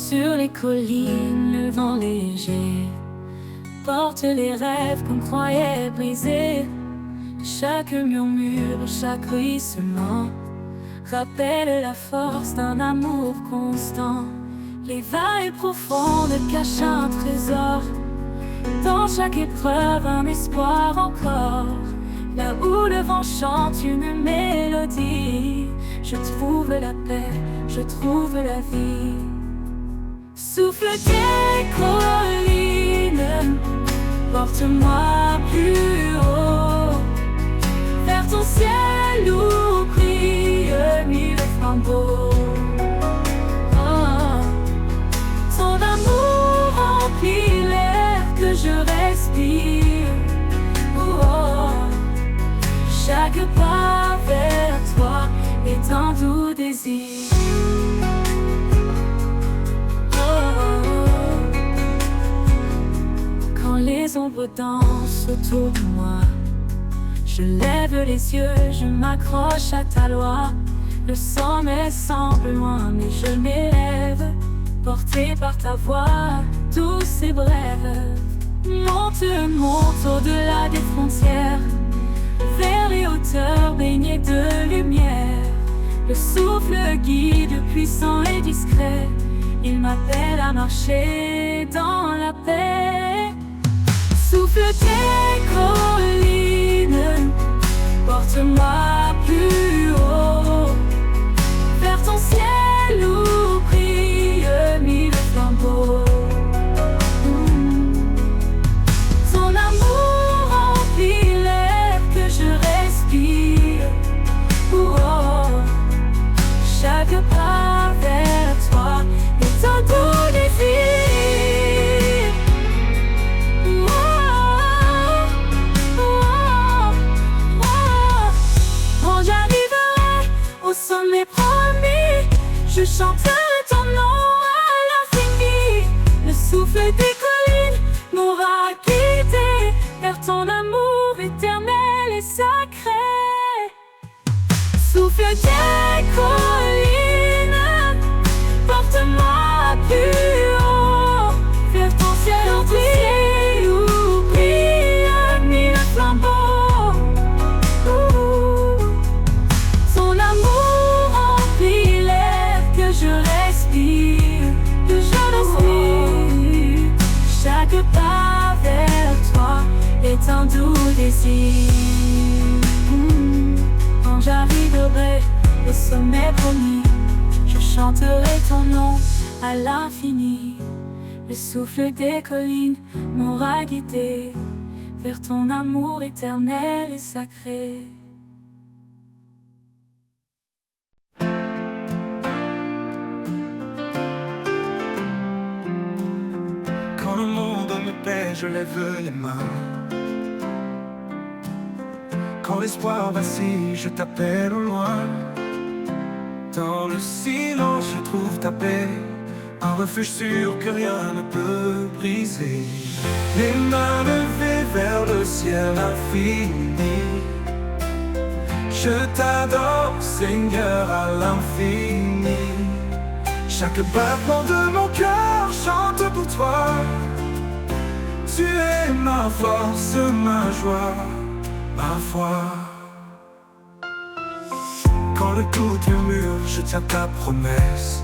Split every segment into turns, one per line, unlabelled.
Sur les collines, le vent léger porte les rêves qu'on croyait brisés. Chaque murmure, chaque ruissellement rappelle la force d'un amour constant. Les vagues profondes cachent un trésor, dans chaque épreuve un espoir encore. Là où le vent chante une mélodie, je trouve la paix, je trouve la vie. Souffle des collines, porte-moi plus haut, vers ton ciel où brillent mille flambeaux. Oh, ton amour remplit l'air que je respire. Oh, chaque pas vers toi est un doux désir. Les ombres dansent autour de moi, je lève les yeux, je m'accroche à ta loi. Le sommet semble loin, mais je m'élève, porté par ta voix douce et brève. Monte, monte au-delà des frontières, vers les hauteurs baignées de lumière. Le souffle guide, puissant et discret, il m'appelle à marcher dans la paix. Souffle des collines, porte-moi plus haut, vers ton ciel où brillent mille flambeaux. Ton amour remplit l'air que je respire. Chaque pas vers toi est un doux désir. Au sommet promis, je chanterai ton nom à l'infini. Le souffle des collines m'aura guidé vers ton amour éternel et sacré. Souffle des collines, porte-moi plus haut, vers ton ciel entier où brillent mille flambeaux. Chaque pas vers toi est un doux désir. Quand j'arriverai au sommet promis, je chanterai ton nom à l'infini. Le souffle des collines m'aura guidé vers ton amour éternel et sacré.
Quand le monde me paie, je lève les mains. Quand l'espoir vacille, je t'appelle au loin. Dans le silence, je trouve ta paix, un refuge sûr que rien ne peut briser. Les mains levées vers le ciel infini, je t'adore, Seigneur, à l'infini. Chaque battement de mon cœur chante pour toi. Tu es ma force, ma joie, ma foi. Quand le doute murmure, je tiens ta promesse.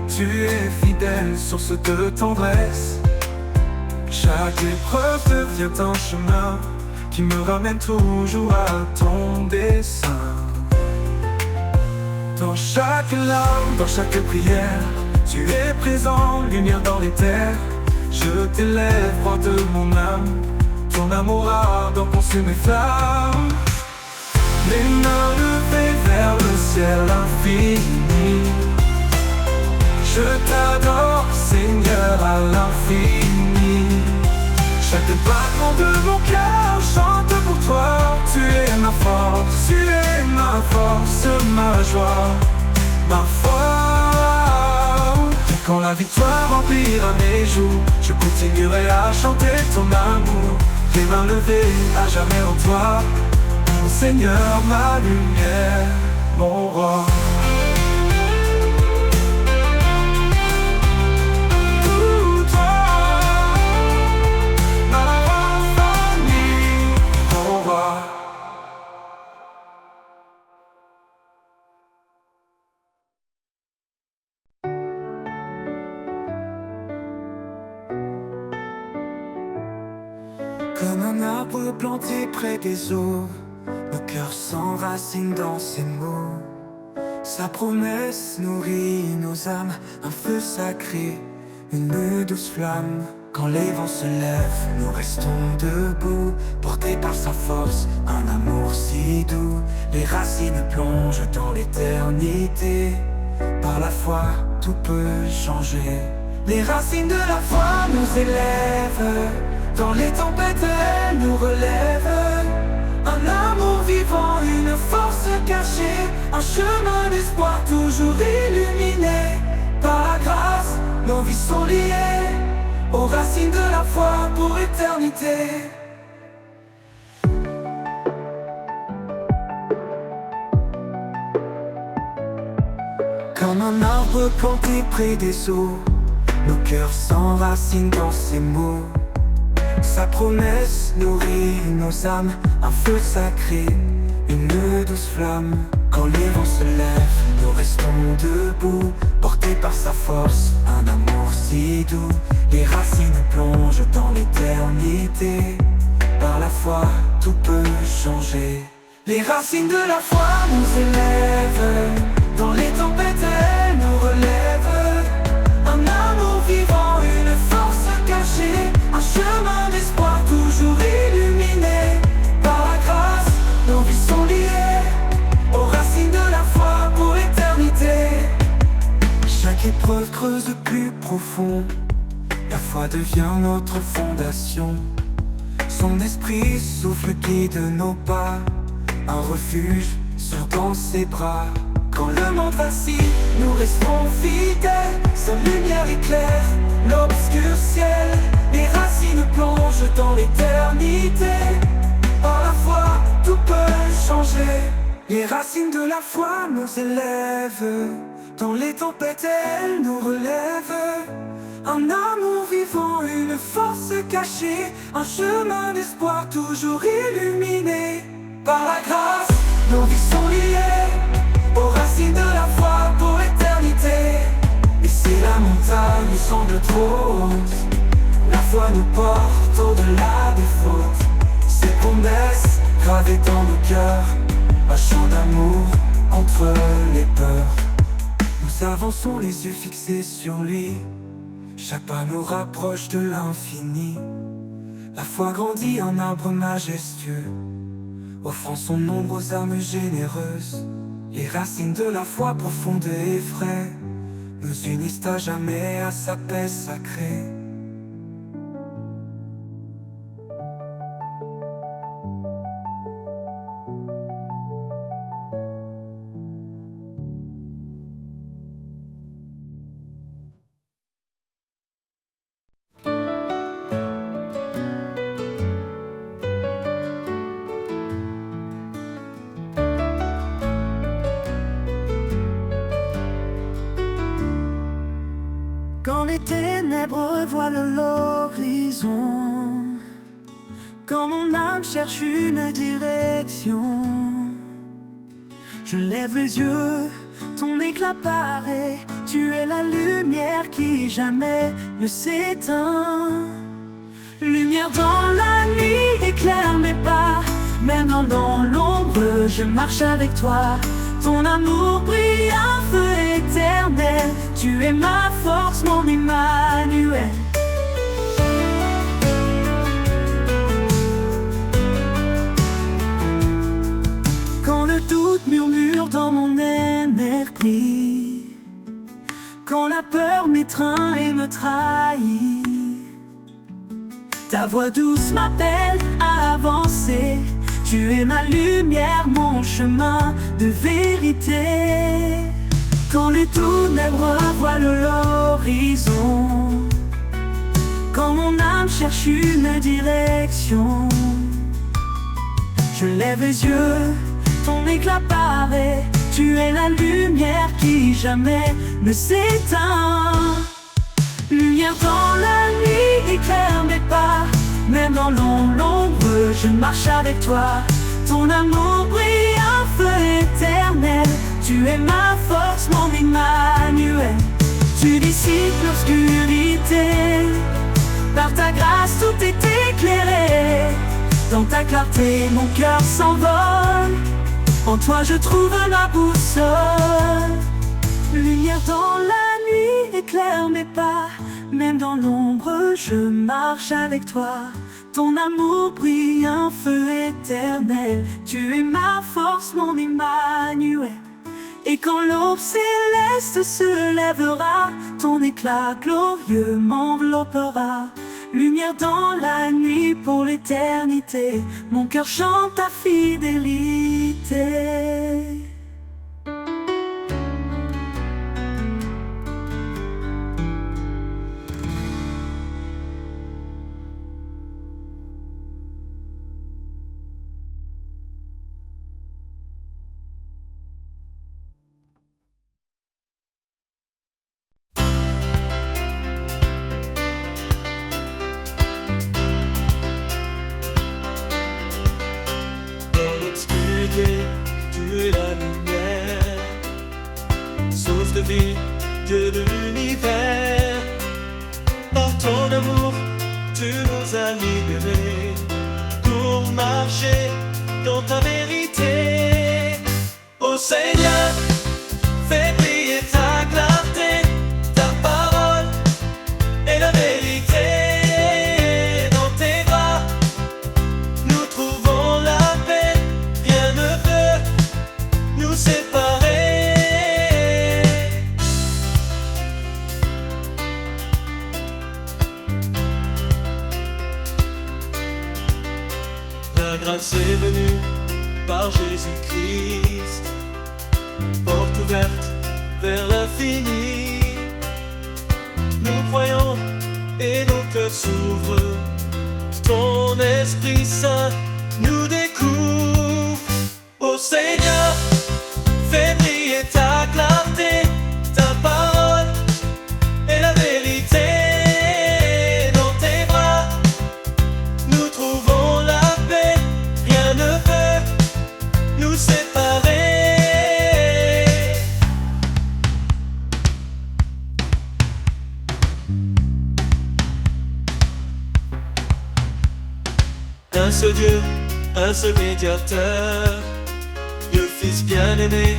Tu es fidèle, source de tendresse. Chaque épreuve devient un chemin qui me ramène toujours à ton dessein. Dans chaque larme, dans chaque prière, tu es présent, lumière dans les terres. Je t'élève, roi de mon âme, ton amour ardent consume mes flammes. Les mains levées vers le ciel infini, je t'adore, Seigneur, à l'infini. Chaque battement de mon cœur chante pour toi. Tu es ma force, tu es ma force, ma joie, ma foi. Et quand la victoire remplira mes jours, je continuerai à chanter ton amour. Les mains levées à jamais en toi, mon Seigneur, ma lumière, mon roi. arbre planté près des eaux, nos cœurs s'enracinent dans ses mots. Sa promesse nourrit nos âmes, un feu sacré, une douce flamme. Quand les vents se lèvent, nous restons debout, portés par sa force, un amour si doux. Les racines plongent dans l'éternité, par la foi tout peut changer. Les racines de la foi nous élèvent, dans les tempêtes elles nous relèvent. Un amour vivant, une force cachée, un chemin d'espoir toujours illuminé. Par la grâce, nos vies sont liées aux racines de la foi pour éternité. Comme un arbre planté près des eaux, nos cœurs s'enracinent dans ses mots. Sa promesse nourrit nos âmes, un feu sacré, une douce flamme. Quand les vents se lèvent, nous restons debout, portés par sa force, un amour si doux. Les racines plongent dans l'éternité, par la foi tout peut changer. Les racines de la foi nous élèvent, dans les tempêtes elles nous relèvent. Un amour vivant, une force cachée, un chemin d'espoir toujours illuminé. Par la grâce, nos vies sont liées aux racines de la foi pour éternité. Chaque épreuve creuse plus profond, la foi devient notre fondation. Son esprit souffle guide nos pas, un refuge sûr dans ses bras. Quand le monde vacille, nous restons fidèles. Sa lumière éclaire l'obscur ciel. Les racines plongent dans l'éternité. Par la foi, tout peut changer. Les racines de la foi nous élèvent, dans les tempêtes elles nous relèvent. Un amour vivant, une force cachée, un chemin d'espoir toujours illuminé. Par la grâce, nos vies sont liées aux racines de la foi pour éternité. Et si la montagne semble trop haute, la foi nous porte au-delà des fautes. Ses promesses gravées dans nos cœurs, un chant d'amour entre les peurs. Nous avançons les yeux fixés sur lui, chaque pas nous rapproche de l'infini. La foi grandit en arbre majestueux, offrant son ombre aux âmes généreuses. Les racines de la foi profonde et vraie nous unissent à jamais à sa paix sacrée.
Quand les ténèbres voilent l'horizon, quand mon âme cherche une direction, je lève les yeux, ton éclat paraît. Tu es la lumière qui jamais ne s'éteint. Lumière dans la nuit, éclaire mes pas. Même dans l'ombre, je marche avec toi. Ton amour brille, un feu éternel. Tu es ma force, mon Emmanuel. Quand le doute murmure dans mon esprit, quand la peur m'étreint et me trahit, ta voix douce m'appelle à avancer. Tu es ma lumière, mon chemin de vérité. Quand les ténèbres voilent l'horizon, quand mon âme cherche une direction, je lève les yeux, ton éclat paraît. Tu es la lumière qui jamais ne s'éteint. Lumière dans la nuit, éclaire mes pas. Même dans l'ombre, je marche avec toi. Ton amour brille, un feu éternel. Tu es ma force, mon Emmanuel. Tu dissipes l'obscurité. Par ta grâce, tout est éclairé. Dans ta clarté, mon cœur s'envole. En toi je trouve ma boussole. Lumière dans la nuit, éclaire mes pas. Même dans l'ombre, je marche avec toi. Ton amour brille, un feu éternel. Tu es ma force, mon Emmanuel. Et quand l'aube céleste se lèvera, ton éclat glorieux m'enveloppera. Lumière dans la nuit pour l'éternité, mon cœur chante ta fidélité.
Tu es la lumière, source de vie, Dieu de l'univers. Par ton amour, tu nous as libérés pour marcher dans ta vérité. Ô Seigneur, fais briller ta clarté, ta parole est la vérité. Dans tes bras, nous trouvons la paix. Rien ne peut nous séparer. La grâce est venue par Jésus-Christ, porte ouverte vers l'infini. Nous croyons et nos cœurs s'ouvrent. Ton Esprit Saint nous découvre. Ô Seigneur, fais briller ta clarté, ta parole est la vérité. Dans tes bras, nous trouvons la paix. Rien ne peut nous séparer. Un seul Dieu, un seul médiateur, le Fils bien-aimé,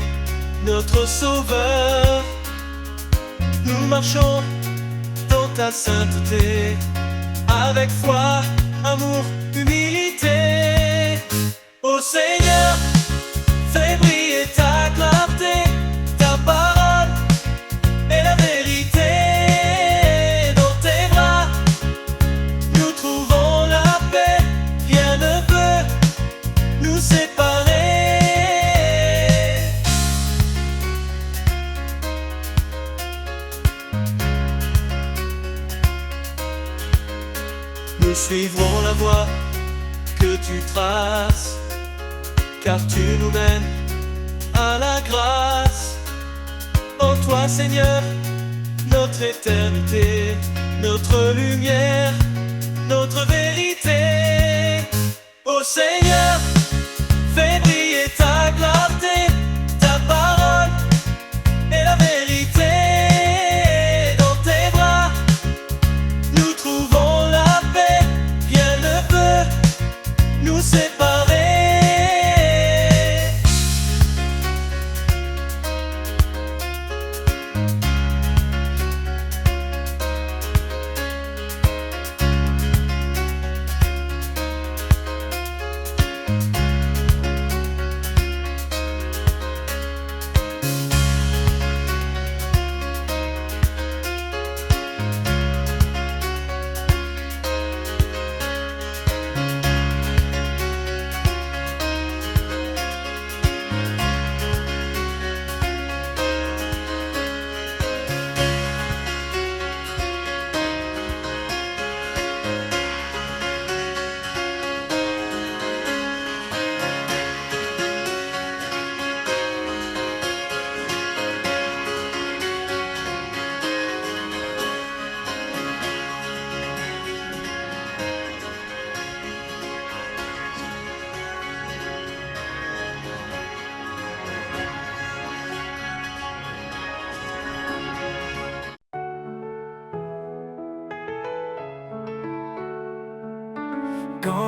notre Sauveur. Nous marchons dans ta sainteté, avec foi, amour, humilité. Ô Seigneur, fais briller ta clarté, ta parole est la vérité. Dans tes bras, nous trouvons la paix. Rien ne peut nous séparer. Nous suivrons la voie que tu traces, car tu nous mènes à la grâce. En toi, Seigneur, notre éternité, notre lumière, notre vérité. Ô Seigneur, fais briller ta clarté, ta parole est la vérité. Dans tes bras, nous trouvons la paix. Rien ne peut nous séparer.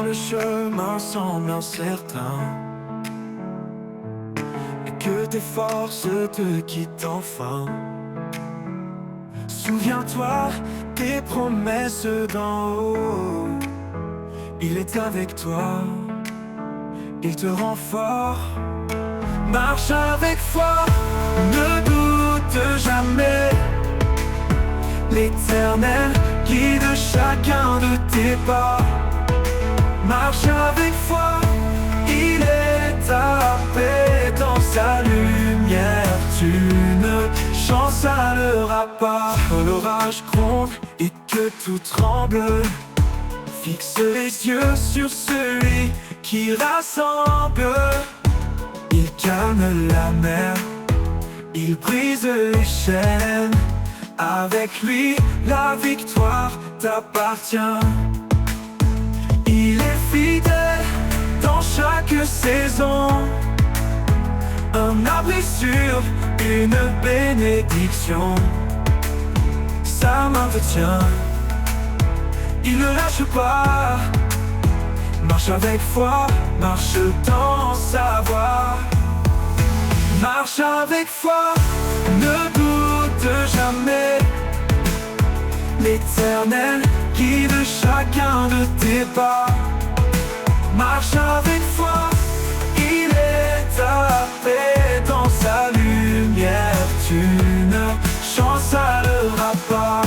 quand le chemin semble incertain et que tes forces te quittent enfin. Souviens-toi des promesses d'en haut. Il est avec toi, il te rend fort. Marche avec foi, ne doute jamais. L'Éternel guide chacun de tes pas. Marche avec foi, il est ta paix. Dans sa lumière, tu ne chancelleras pas. Quand l'orage gronde et que tout tremble, fixe les yeux sur celui qui rassemble. Il calme la mer, il brise les chaînes. Avec lui, la victoire t'appartient. Il est fidèle dans chaque saison, un abri sûr, une bénédiction. Sa main te tient, il ne lâche pas. Marche avec foi, marche dans sa voie. Marche avec foi, ne doute jamais. L'Éternel guide chacun de tes pas. Marche avec foi, il est ta paix. Dans sa lumière, tu ne chancelleras pas.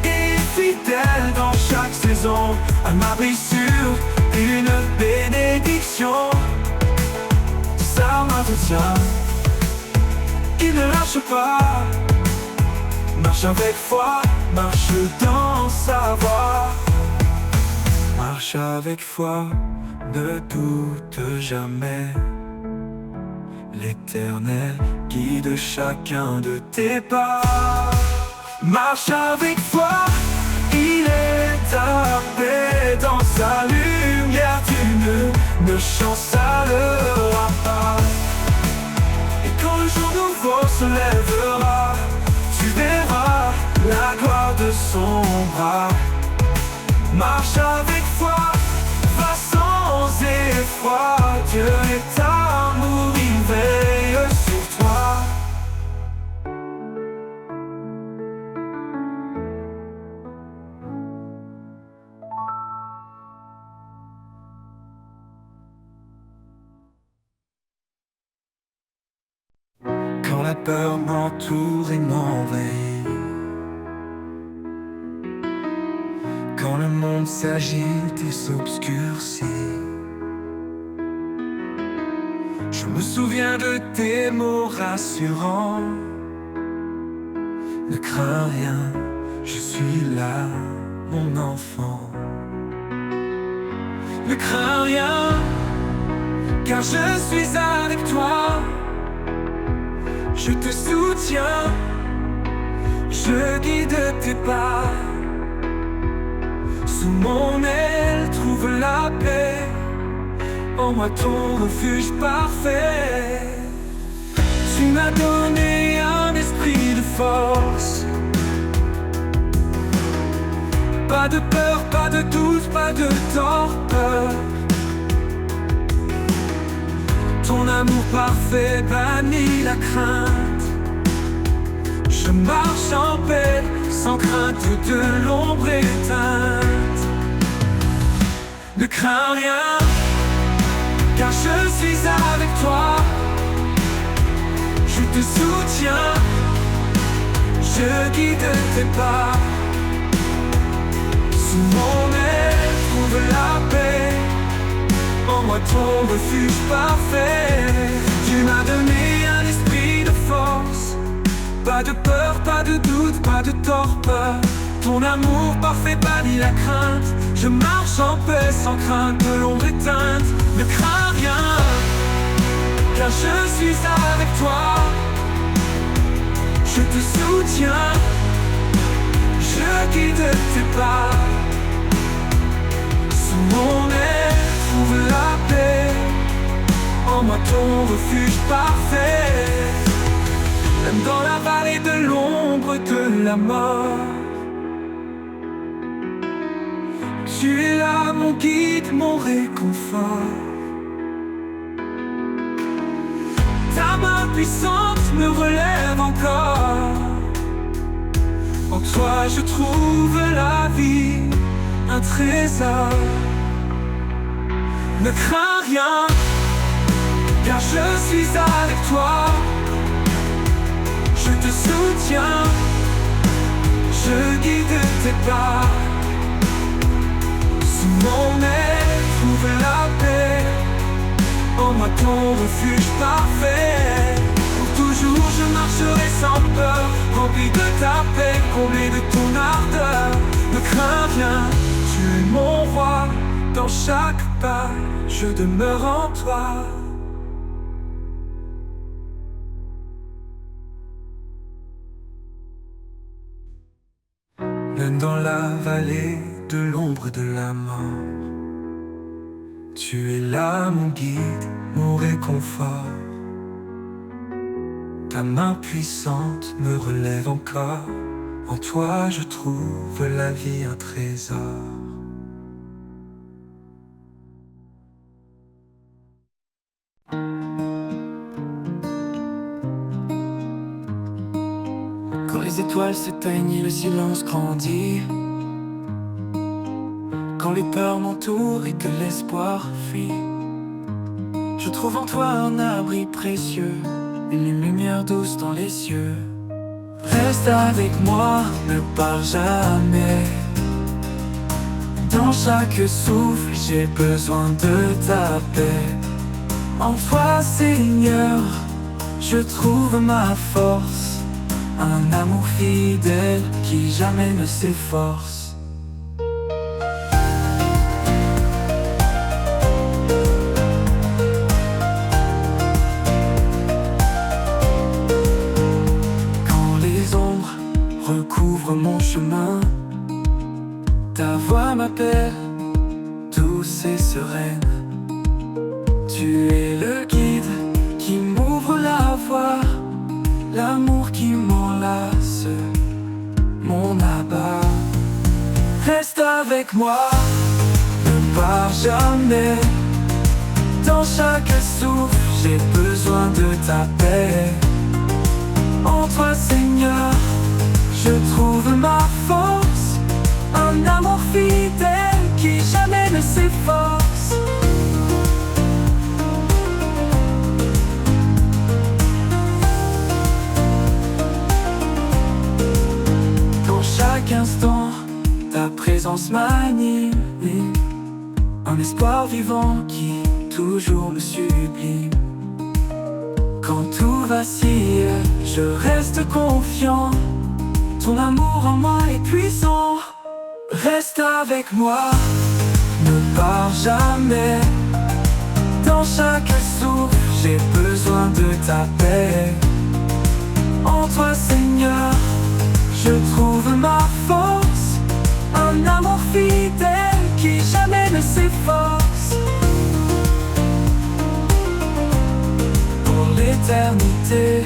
Il est fidèle dans chaque saison, un abri sûr, une bénédiction. Sa main te tient, il ne lâche pas. Marche avec foi, marche dans sa voie. Marche avec foi, ne doute jamais. L'Éternel guide chacun de tes pas. Marche avec foi, il est ta paix. Dans sa lumière, tu ne chancelleras pas. Et quand le jour nouveau se lèvera, tu verras la gloire de son bras. Marche avec foi, va sans effroi. Dieu est amour, il veille sur toi. Quand la peur m'entoure et m'envahit, quand le monde s'agite et s'obscurcit, je me souviens de tes mots rassurants. Ne crains rien, je suis là, mon enfant. Ne crains rien, car je suis avec toi. Je te soutiens, je guide tes pas. Sous mon aile, trouve la paix. En moi ton refuge parfait. Tu m'as donné un esprit de force. Pas de peur, pas de doute, pas de torpeur. Ton amour parfait bannit la crainte. Je marche en paix, sans crainte de l'ombre éteinte. Ne crains rien, car je suis avec toi. Je te soutiens, je guide tes pas. Sous mon aile, trouve la paix. En moi ton refuge parfait. Tu m'as donné un esprit de force. Pas de peur, pas de doute, pas de torpeur. Ton amour parfait bannit la crainte. Je marche en paix sans crainte de l'ombre éteinte. Ne crains rien, car je suis avec toi. Je te soutiens, je guide tes pas. Sous mon aile, trouve la paix. En moi ton refuge parfait. Même dans la vallée de l'ombre de la mort, Tu es là, mon guide, mon réconfort. Ta main puissante me relève encore. En toi je trouve la vie, un trésor. Ne crains rien, car je suis avec toi. Je te soutiens, je guide tes pas. Sous mon aile, trouve la paix. En moi ton refuge parfait. Pour toujours je marcherai sans peur, rempli de ta paix, comblé de ton ardeur. Ne crains rien, tu es mon roi. Dans chaque pas, je demeure en toi. Même dans la vallée de l'ombre de la mort, tu es là, mon guide, mon réconfort. Ta main puissante me relève encore. En toi je trouve la vie, un trésor. Quand les étoiles s'éteignent et le silence grandit, quand les peurs m'entourent et que l'espoir fuit, je trouve en toi un abri précieux, une lumière douce dans les cieux. Reste avec moi, ne pars jamais. Dans chaque souffle, j'ai besoin de ta paix. En toi, Seigneur, je trouve ma force, un amour fidèle qui jamais ne s'efforce. Recouvre mon chemin, ta voix m'appelle, douce et sereine. Tu es le guide qui m'ouvre la voie, l'amour qui m'enlace, mon abat. Reste avec moi, ne pars jamais. Dans chaque souffle, j'ai besoin de ta paix. En toi, Seigneur, je trouve ma force, un amour fidèle qui jamais ne s'efforce. Dans chaque instant, ta présence m'anime, un espoir vivant qui toujours me sublime. Quand tout vacille, je reste confiant. Ton amour en moi est puissant. Reste avec moi, ne pars jamais. Dans chaque souffle, j'ai besoin de ta paix. En toi, Seigneur, je trouve ma force, un amour fidèle qui jamais ne s'efforce. Pour l'éternité,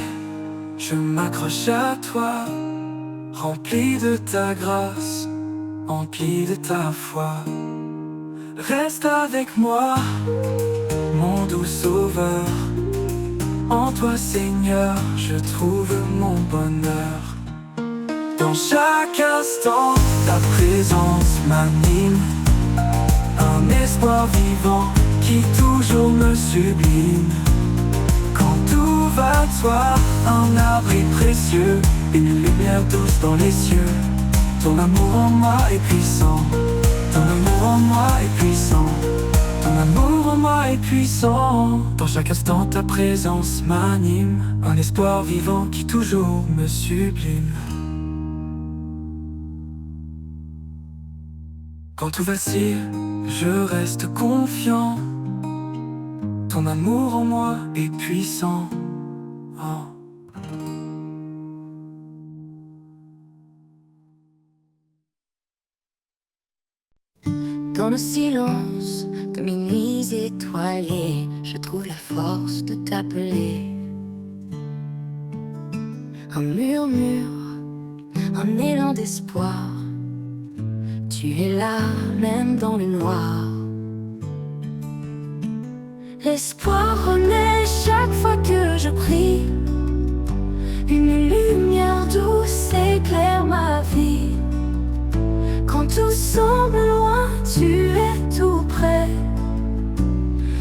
je m'accroche à toi, rempli de ta grâce, empli de ta foi. Reste avec moi, mon doux sauveur. En toi, Seigneur, je trouve mon bonheur. Dans chaque instant, ta présence m'anime, un espoir vivant qui toujours me sublime. Quand tout va de toi, un abri précieux, une lumière douce dans les cieux. Ton amour en moi est puissant, ton amour en moi est puissant, ton amour en moi est puissant. Dans chaque instant ta présence m'anime, un espoir vivant qui toujours me sublime. Quand tout vacille, je reste confiant, ton amour en moi est puissant. Oh.
Dans le silence de mes nuits étoilées, je trouve la force de t'appeler. Un murmure, un élan d'espoir. Tu tu es là, même dans le noir. L'espoir renaît chaque fois que je prie. Une lumière douce éclaire ma vie. Quand tout semble loin, tu es tout près.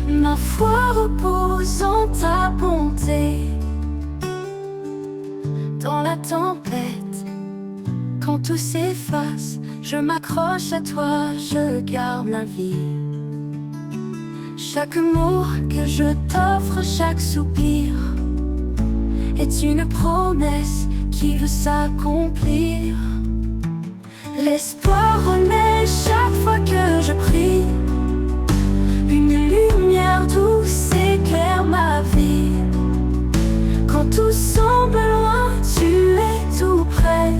Ma foi repose en ta bonté. Dans la tempête, quand tout s'efface, je m'accroche à toi, je garde la vie. Chaque mot que je t'offre, chaque soupir est une promesse qui veut s'accomplir. L'espoir renaît chaque fois que je prie. Une lumière douce éclaire ma vie. Quand tout semble loin, tu es tout près.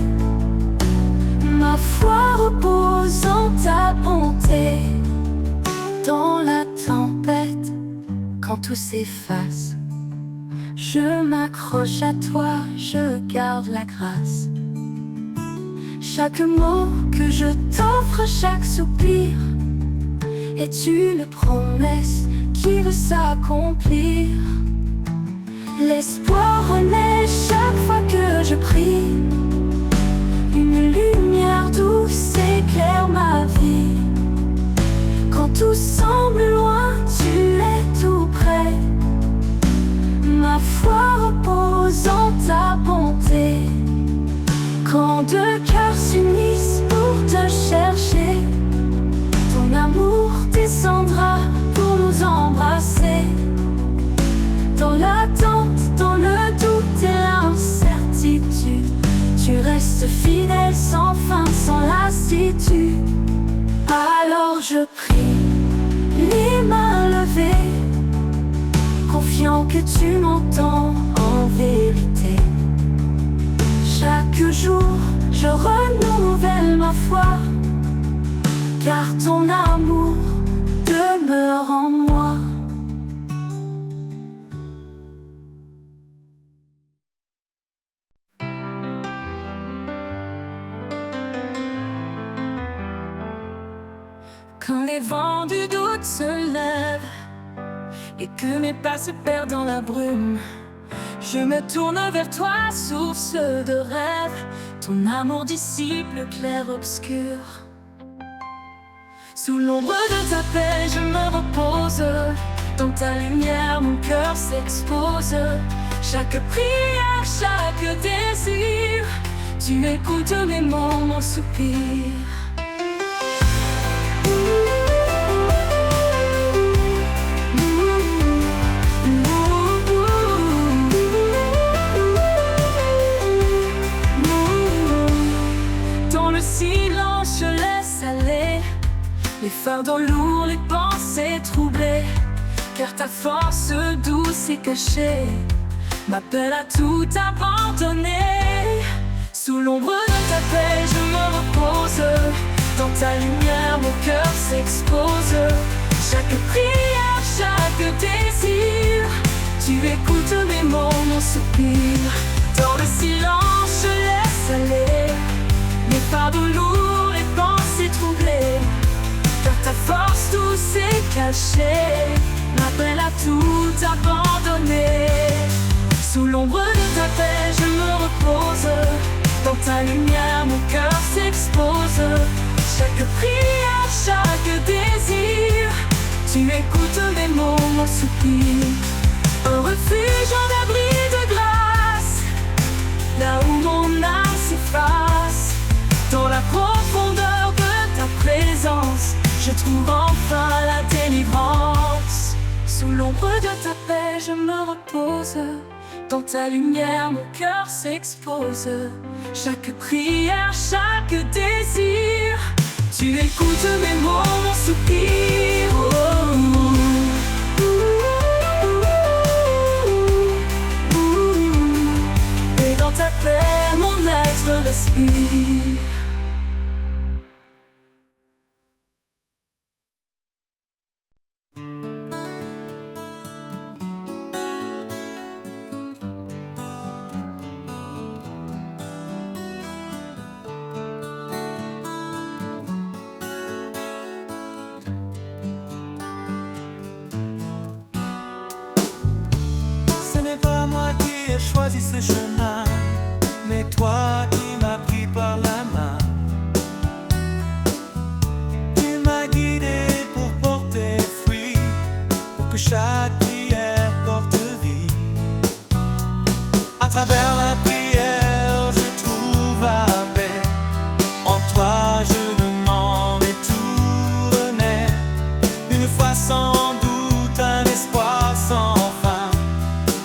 Ma foi repose en ta bonté. Dans la tempête, quand tout s'efface, je m'accroche à toi, je garde la grâce. Chaque mot que je t'offre, chaque soupir est une promesse qui veut s'accomplir. L'espoir renaît chaque fois que je prie. Une lumière douce éclaire ma vie. Quand tout semble loin, tu es tout près. Ma foi repose en ta bonté. Quand deux cœurs s'unissent pour te chercher, ton amour descendra pour nous embrasser. Dans l'attente, dans le doute et l'incertitude, tu restes fidèle sans fin, sans lassitude. Alors je prie, les mains levées, confiant que tu m'entends en vérité. Chaque jour, je renouvelle ma foi, car ton amour demeure en moi.
Quand les vents du doute se lèvent et que mes pas se perdent dans la brume, je me tourne vers toi, source de rêve. Ton amour dissipe le clair-obscur. Sous l'ombre de ta paix, je me repose. Dans ta lumière, mon cœur s'expose. Chaque prière, chaque désir, tu écoutes mes mots, mon soupir. Les fardeaux lourds, les pensées troublées, car ta force douce et cachée m'appelle à tout abandonner. Sous l'ombre de ta paix, je me repose. Dans ta lumière, mon cœur s'expose. Chaque prière, chaque désir, tu écoutes mes mots, mon soupir. Dans le silence, je laisse aller les fardeaux lourds, les pensées troublées, car ta force douce et cachée m'appelle à tout abandonner. Sous l'ombre de ta paix, je me repose. Dans ta lumière, mon cœur s'expose. Chaque prière, chaque désir, tu écoutes mes mots, mon soupir. Un refuge, un abri de grâce, là où mon âme s'efface. Dans la profondeur de ta présence, je trouve enfin la délivrance. Sous l'ombre de ta paix, je me repose. Dans ta lumière, mon cœur s'expose. Chaque prière, chaque désir, tu écoutes mes mots, mon soupir. Et dans ta paix, mon être respire.
choisi ce chemin, mais toi qui m'as pris par la main. Tu m'as guidé pour porter fruit, pour que chaque prière porte vie. À travers la prière, je trouve la paix. En toi, je demande et tout renaît. Une foi sans doute, un espoir sans fin.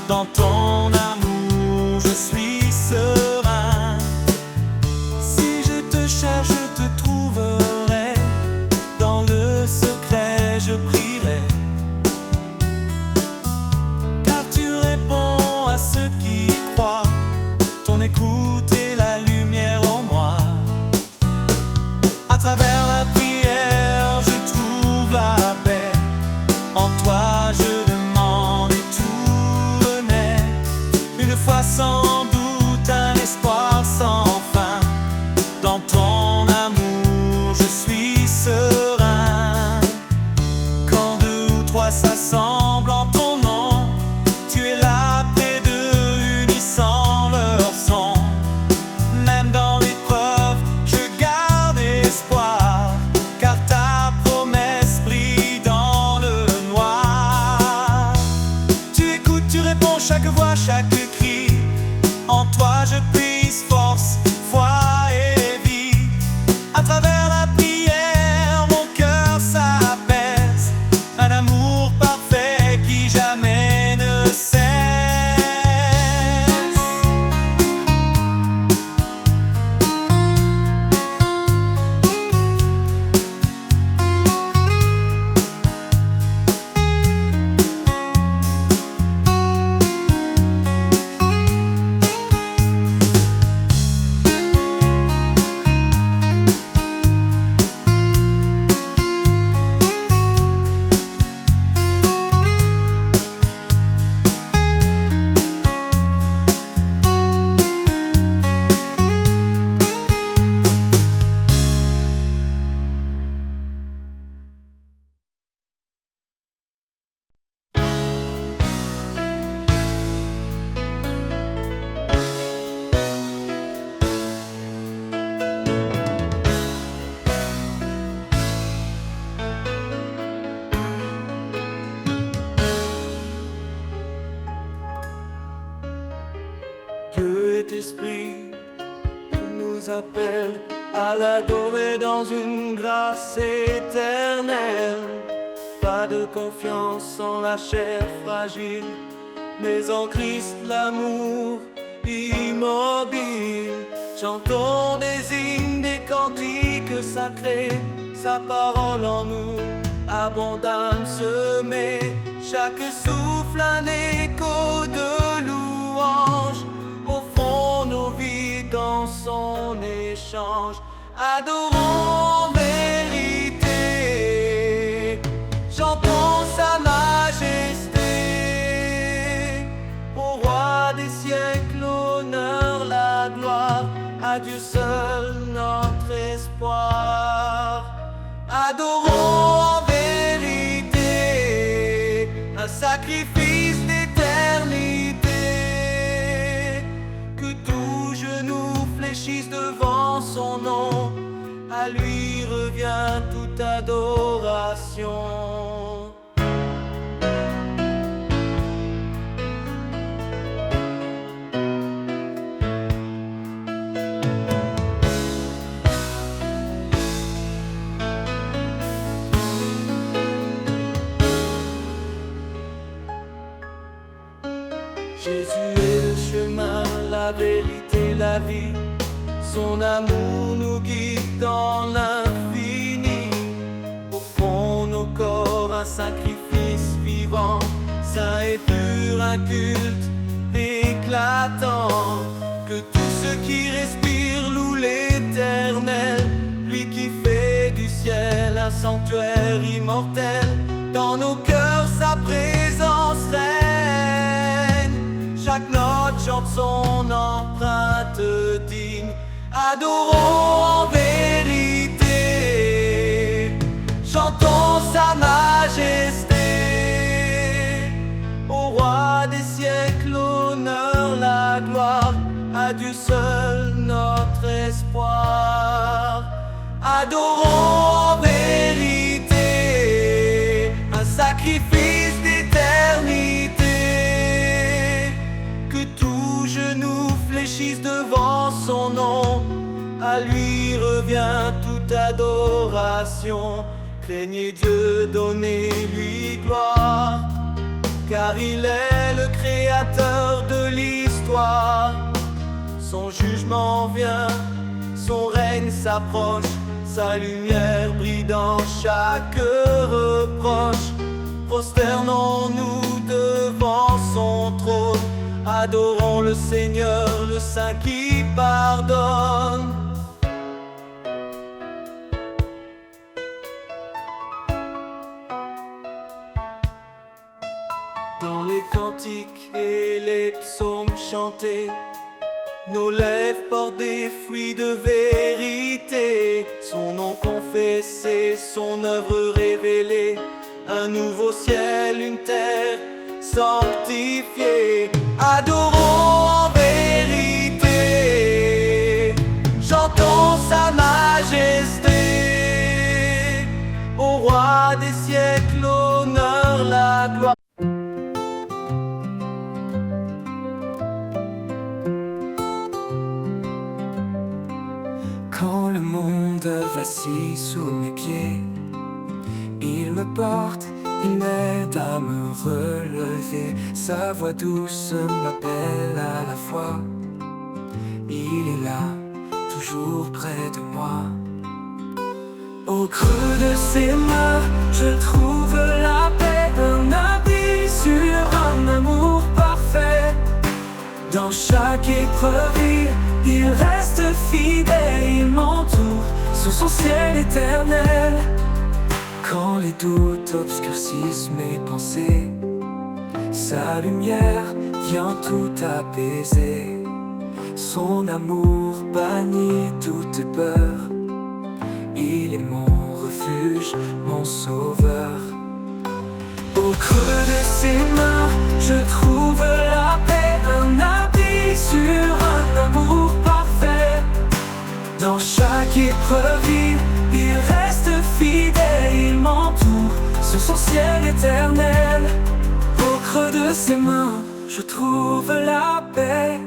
Dans ton amour, je suis serein. Si je te cherche, je te trouverai. Dans le secret, je prierai. Car tu réponds à ceux qui croient. Ton écoute est la lumière en moi. À travers la prière, je trouve la paix. En toi, je demande et tout renaît. Une foi sans doute, un espoir sans fin. Dans ton amour, je suis serein. Quand deux ou trois s'assemblent en ton nom, tu es là près d'eux, unissant leur son. Même dans l'épreuve, je garde espoir, car ta promesse brille dans le noir. Tu écoutes, tu réponds chaque voix, chaque cri. En toi je puise force, foi et vie. À travers la prière, mon cœur s'apaise. Un amour parfait qui jamais ne cesse. Dieu est esprit, il nous appelle à l'adorer dans une grâce éternelle. Pas de confiance en la chair fragile, mais en Christ l'amour immobile. Chantons des hymnes, des cantiques sacrés, sa parole en nous abondante semée. Chaque souffle un écho de louange, au fond nos vies dans son échange. Adorons en vérité, chantons sa majesté. Au roi des siècles, l'honneur, la gloire, à Dieu seul notre espoir. Adorons en vérité, un sacrifice d'éternité. Que tout genou fléchisse devant son nom, à lui revient toute adoration. Jésus est le chemin, la vérité, la vie. Son amour nous guide dans l'infini. Au fond nos corps, un sacrifice vivant, saint et pur, un culte éclatant. Que tous ceux qui respirent louent l'Éternel, lui qui fait du ciel un sanctuaire immortel. Dans nos cœurs sa présence règne, chaque note chante son empreinte digne. Adorons en vérité, chantons sa majesté. Au roi des siècles, l'honneur, la Adorons en vérité un sacrifice d'éternité. Que tout genou fléchisse devant son nom. À lui revient toute adoration. Craignez Dieu, donnez-lui gloire, car il est le créateur de l'histoire. Son jugement vient, son règne s'approche, sa lumière brille dans chaque reproche. Prosternons-nous devant son trône, adorons le Seigneur, le Saint qui pardonne. Dans les cantiques et les psaumes chantés, nos lèvres portent des fruits de vérité. Son nom confessé, son œuvre révélée, un nouveau ciel, une terre sanctifiée. Adorons en vérité, chantons sa majesté. Au roi des siècles, l'honneur, la gloire.
Quand le monde vacille sous mes pieds, il me porte, il m'aide à me relever. Sa voix douce m'appelle à la fois. Il est là, toujours près de moi. Au creux de ses mains, je trouve la paix, un abri sur un amour parfait. Dans chaque épreuve, il reste fidèle, il m'entoure sous son ciel éternel. Quand les doutes obscurcissent mes pensées, sa lumière vient tout apaiser. Son amour bannit toute peur. Il est mon refuge, mon sauveur. Au creux de ses mains, je trouve la paix, un abri sur un amour parfait. Dans chaque épreuve, il reste fidèle, il m'entoure sous son ciel éternel. Au creux de ses mains, je trouve la paix,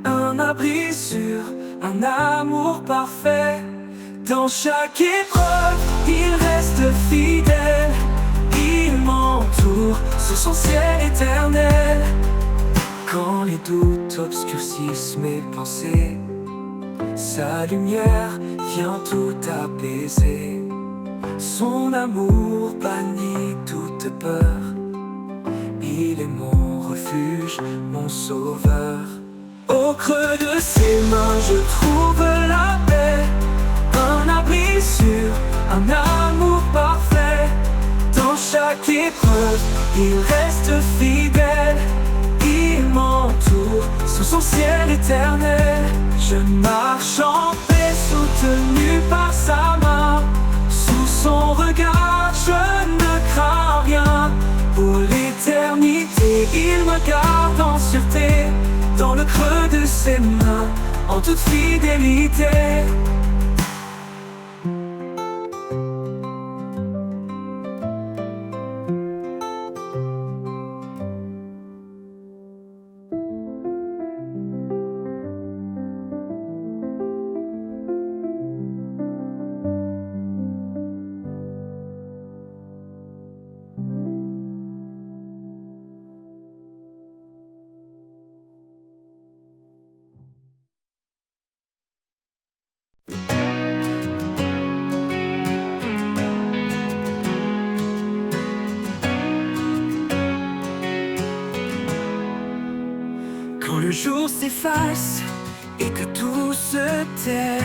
un abri sûr, un amour parfait. Dans chaque épreuve, il reste fidèle, il m'entoure sous son ciel éternel. Quand les doutes obscurcissent mes pensées, sa lumière vient tout apaiser. Son amour bannit toute peur. Il est mon refuge, mon sauveur. Au creux de ses mains, je trouve la paix, un abri sûr, un amour parfait. Dans chaque épreuve, il reste fidèle, il m'entoure sous son ciel éternel. Je marche en paix, soutenu par sa main. Sous son regard, je ne crains rien. Pour l'éternité, il me garde en sûreté. Dans le creux de ses mains, en toute fidélité. Quand le jour s'efface et que tout se tait,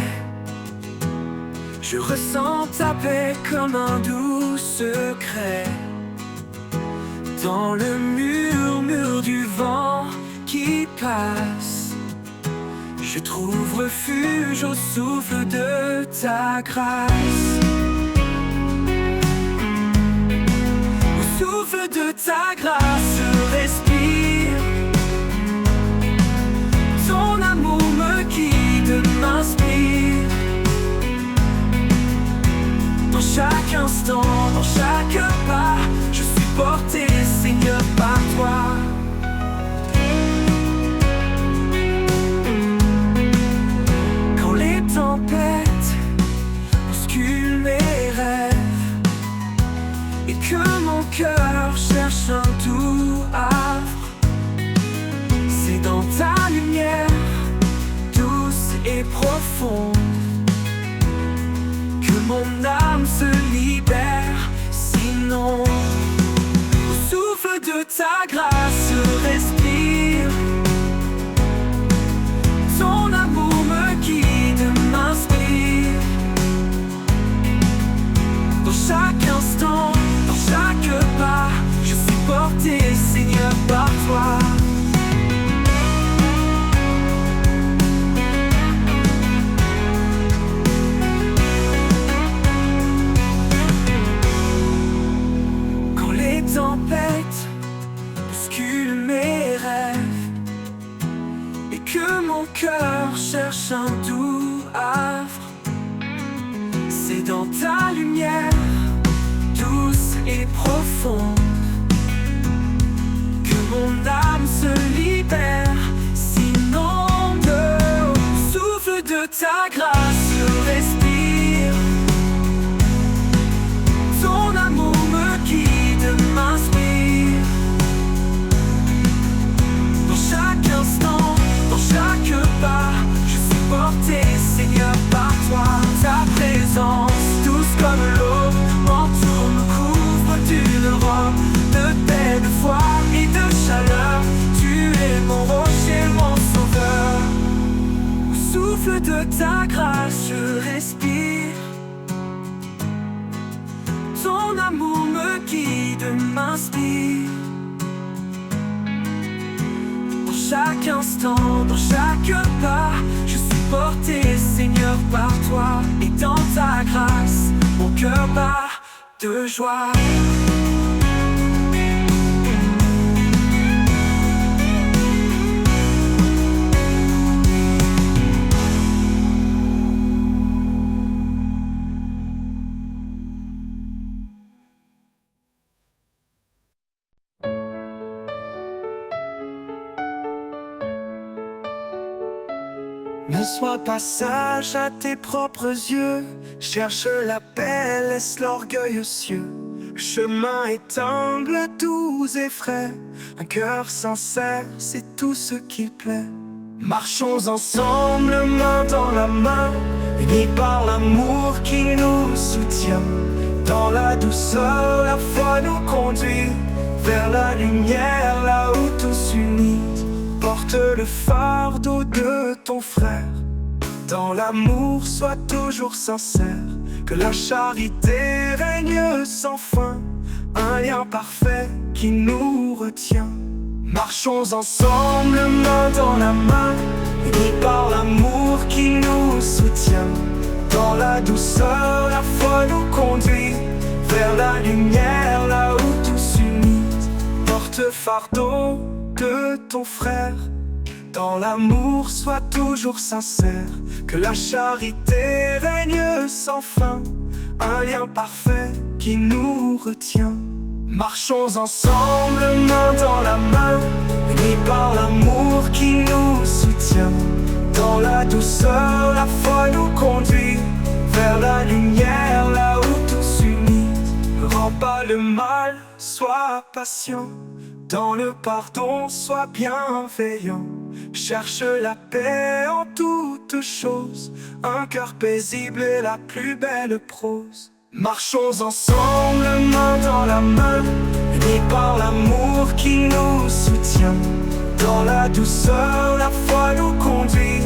je ressens ta paix comme un doux secret. Dans le murmure du vent qui passe, je trouve refuge au souffle de ta grâce. Au souffle de ta grâce, je respire. Ton amour me guide, m'inspire. chaque instant, dans chaque pas, je suis porté, Seigneur, par toi. Quand les tempêtes bousculent mes rêves et que mon cœur cherche un doux havre, c'est dans ta lumière douce et profonde que mon âme se libère. Sinon, au souffle de ta grâce je respire. Ton amour me guide, m'inspire. Dans chaque instant, dans chaque pas, je suis porté, Seigneur, par toi. Tempête bouscule mes rêves et que mon cœur cherche un doux havre, c'est dans ta lumière douce et profonde que mon âme se libère. Sinon, au souffle de ta grâce je respire. Ton amour me guide, m'inspire. Dans chaque instant, dans chaque pas, je suis porté, Seigneur, par toi. Ta présence, douce comme l'eau, m'entoure, me couvre d'une robe de paix, de foi et de chaleur. Tu es mon rocher, mon sauveur. Au souffle de ta grâce, je respire. Ton amour me guide, m'inspire. Dans chaque instant, dans chaque pas, je suis porté, Seigneur, par toi. Et dans ta grâce, mon cœur bat de joie. Ne sois pas sage à tes propres yeux, cherche la paix, laisse l'orgueil aux cieux. Le chemin est humble, doux et frais, un cœur sincère, c'est tout ce qui plaît. Marchons ensemble, main dans la main, unis par l'amour qui nous soutient. Dans la douceur, la foi nous conduit vers la lumière, là où tous unis. Porte le fardeau de ton frère. Dans l'amour, sois toujours sincère. Que la charité règne sans fin. Un lien parfait qui nous retient. Marchons ensemble, main dans la main, unis par l'amour qui nous soutient. Dans la douceur, la foi nous conduit vers la lumière, là où tous unis. Porte fardeau de ton frère. Dans l'amour, sois toujours sincère. Que la charité règne sans fin. Un lien parfait qui nous retient. Marchons ensemble, main dans la main, unis par l'amour qui nous soutient. Dans la douceur, la foi nous conduit vers la lumière, là où tous unis. Ne rends pas le mal, sois patient. Dans le pardon, sois bienveillant. Cherche la paix en toutes choses. Un cœur paisible est la plus belle prose. Marchons ensemble, main dans la main, unis par l'amour qui nous soutient. Dans la douceur, la foi nous conduit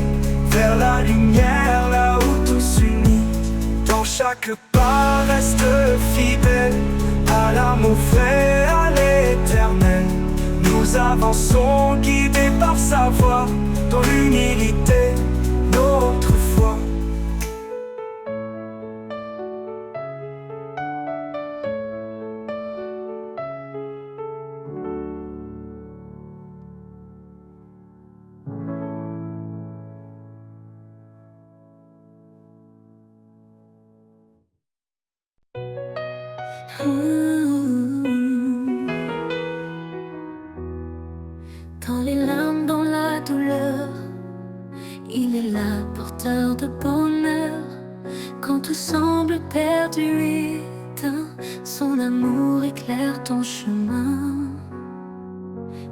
vers la lumière, là où tous unis. Dans chaque pas, reste fidèle à l'amour vrai, à l'éternel. Nous avançons guidés par sa voix, dans l'humilité, notre foi.
Dans les larmes, dans la douleur, il est là, porteur de bonheur. Quand tout semble perdu, éteint, son amour éclaire ton chemin.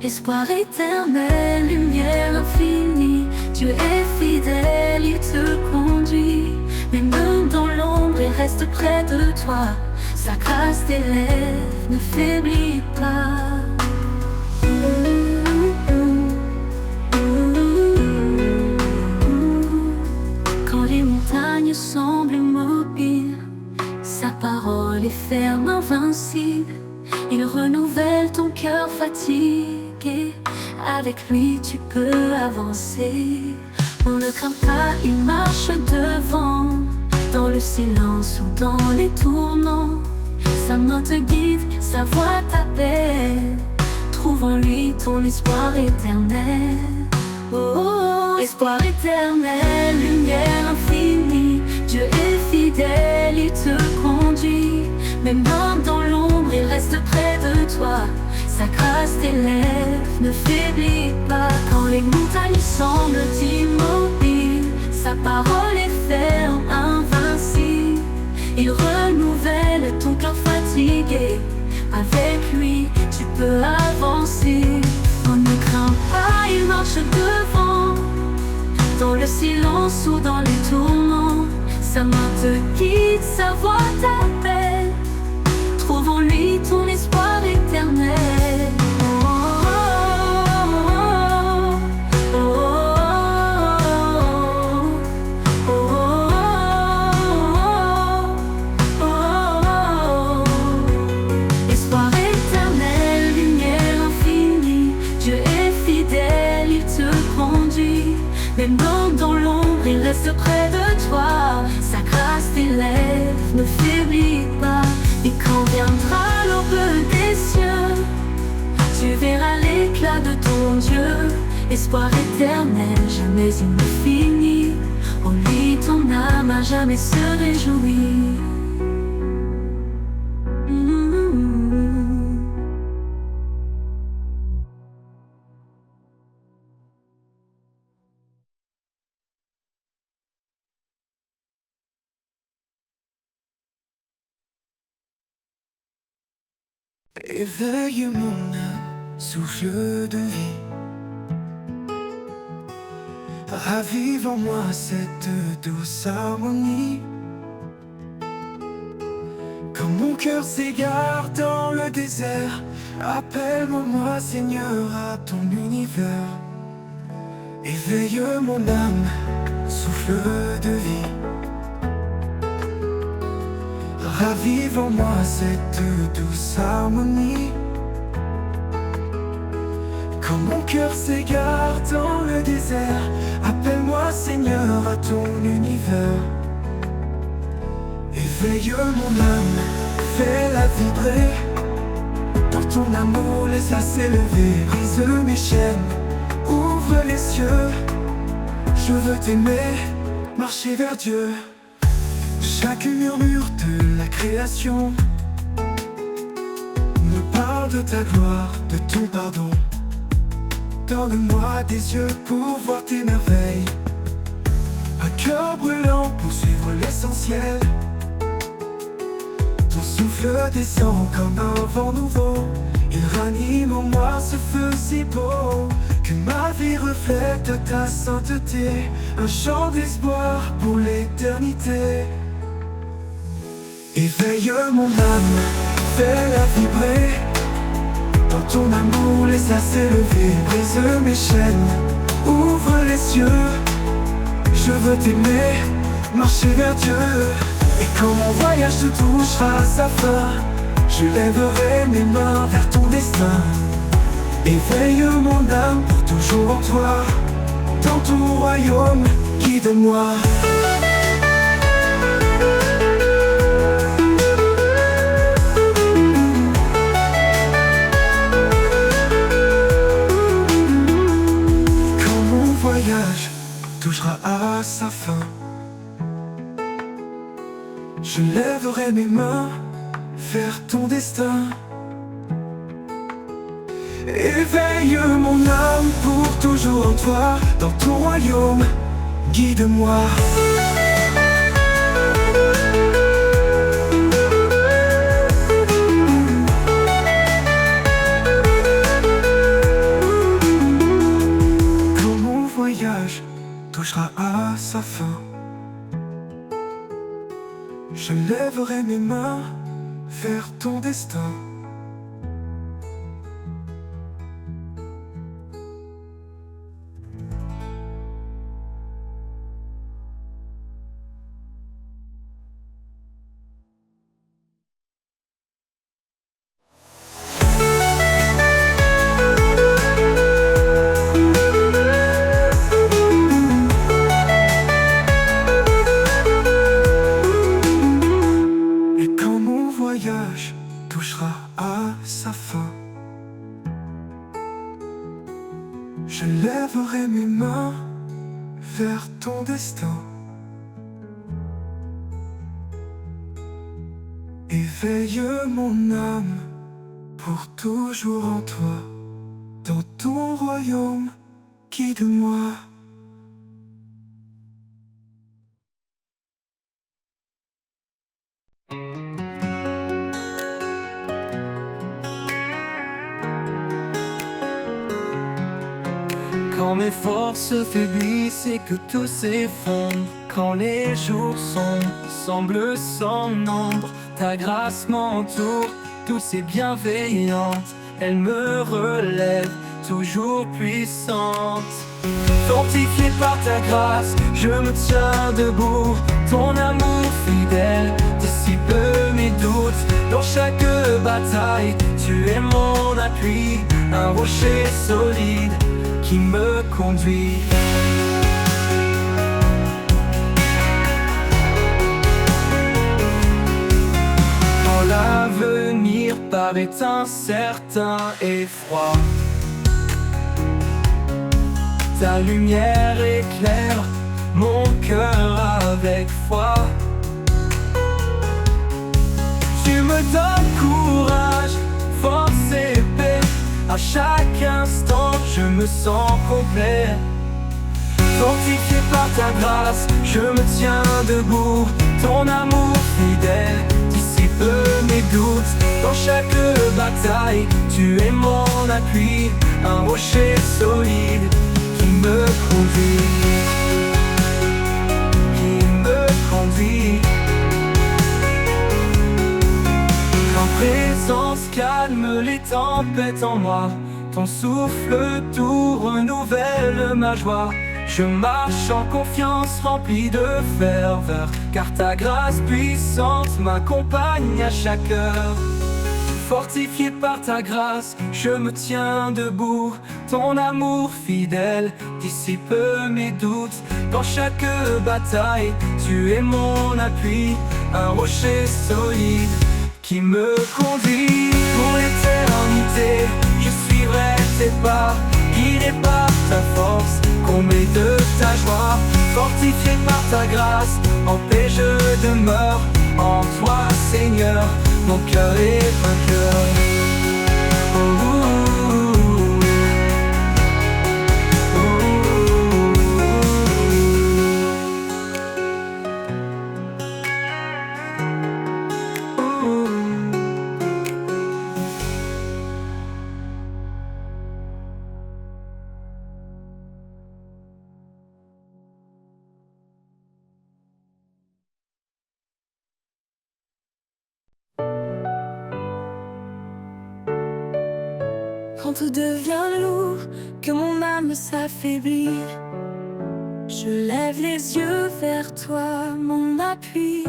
Espoir éternel, lumière infinie, Dieu est fidèle, il te conduit. Même dans l'ombre, il reste près de toi. Sa grâce t'élève, ne faiblis pas. Quand les montagnes semblent immobiles, sa parole est ferme, invincible. Il renouvelle ton cœur fatigué. Avec lui tu peux avancer. On ne craint pas, il marche devant. Dans le silence ou dans les tourments, sa main te guide, sa voix t'appelle. Trouve en lui ton espoir éternel. Oh, oh, oh, espoir éternel, lumière infinie, Dieu est fidèle, il te conduit. Même dans l'ombre, il reste près de toi. Sa grâce t'élève, ne faiblis pas. Quand les montagnes semblent immobiles, sa parole est ferme, invincible. Il renouvelle ton cœur fatigué. Avec lui, tu peux avancer. On ne craint pas, il marche devant. Dans le silence ou dans les tourments, sa main te guide, sa voix t'appelle. Trouve en lui ton espoir éternel. Espoir éternel, lumière infinie, Dieu est fidèle, il te conduit. Même dans l'ombre, il reste près de toi. Sa grâce t'élève, ne faiblis pas. Et quand viendra l'aube des cieux, tu verras l'éclat de ton Dieu. Espoir éternel, jamais il ne finit. En lui ton âme à jamais se réjouit.
Éveille mon âme, souffle de vie. Ravive en moi cette douce harmonie. Quand mon cœur s'égare dans le désert, appelle-moi Seigneur à ton univers. Éveille mon âme, souffle de vie. Ravive en moi cette douce harmonie. Quand mon cœur s'égare dans le désert, appelle-moi Seigneur à ton univers. Éveille mon âme, fais-la vibrer. Dans ton amour, laisse-la s'élever. Brise mes chaînes, ouvre les cieux. Je veux t'aimer, marcher vers Dieu. Chaque murmure de la création me parle de ta gloire, de ton pardon. Donne-moi des yeux pour voir tes merveilles, un cœur brûlant pour suivre l'essentiel. Ton souffle descend comme un vent nouveau. Il ranime en moi ce feu si beau, que ma vie reflète ta sainteté, un chant d'espoir pour l'éternité. Éveille mon âme, fais-la vibrer. Dans ton amour, laisse-la s'élever. Brise mes chaînes, ouvre les cieux. Je veux t'aimer, marcher vers Dieu. Et quand mon voyage te touchera à sa fin, je lèverai mes mains vers ton destin. Éveille mon âme pour toujours en toi. Dans ton royaume, guide-moi. Touchera à sa fin, je lèverai mes mains vers ton
destin. Éveille mon âme pour toujours en toi, dans ton royaume, guide-moi. Quand mon voyage touchera à sa fin, je lèverai mes mains vers ton destin. Touchera à sa fin, je lèverai mes mains vers ton destin. Éveille mon âme pour toujours en toi, dans ton royaume, guide-moi.
Quand mes forces faiblissent et que tout s'effondre, quand les jours sombres semblent sans nombre, ta grâce m'entoure, douce et bienveillante, elle me relève, toujours puissante. Fortifié par ta grâce, je me tiens debout, ton amour fidèle dissipe mes doutes. Dans chaque bataille, tu es mon appui, un rocher solide qui me conduit. Quand l'avenir paraît incertain et froid, ta lumière éclaire mon cœur avec foi. Tu me donnes courage, force et paix. À chaque instant, je me sens complet. Fortifié par ta grâce, je me tiens debout. Ton amour fidèle dissipe mes doutes. Dans chaque bataille, tu es mon appui, un rocher solide qui me conduit. Qui me conduit. Ta présence calme les tempêtes en moi, ton souffle doux renouvelle ma joie. Je marche en confiance remplie de ferveur, car ta grâce puissante m'accompagne à chaque heure. Fortifié par ta grâce, je me tiens debout. Ton amour fidèle dissipe mes doutes. Dans chaque bataille, tu es mon appui, un rocher solide qui me conduit. Pour l'éternité, je suivrai tes pas, guidé par ta force, comblé de ta joie. Fortifié par ta grâce, en paix je demeure. En toi, Seigneur, mon cœur est vainqueur. Oh, oh,
Quand tout devient lourd, que mon âme s'affaiblit, je lève les yeux vers toi, mon appui.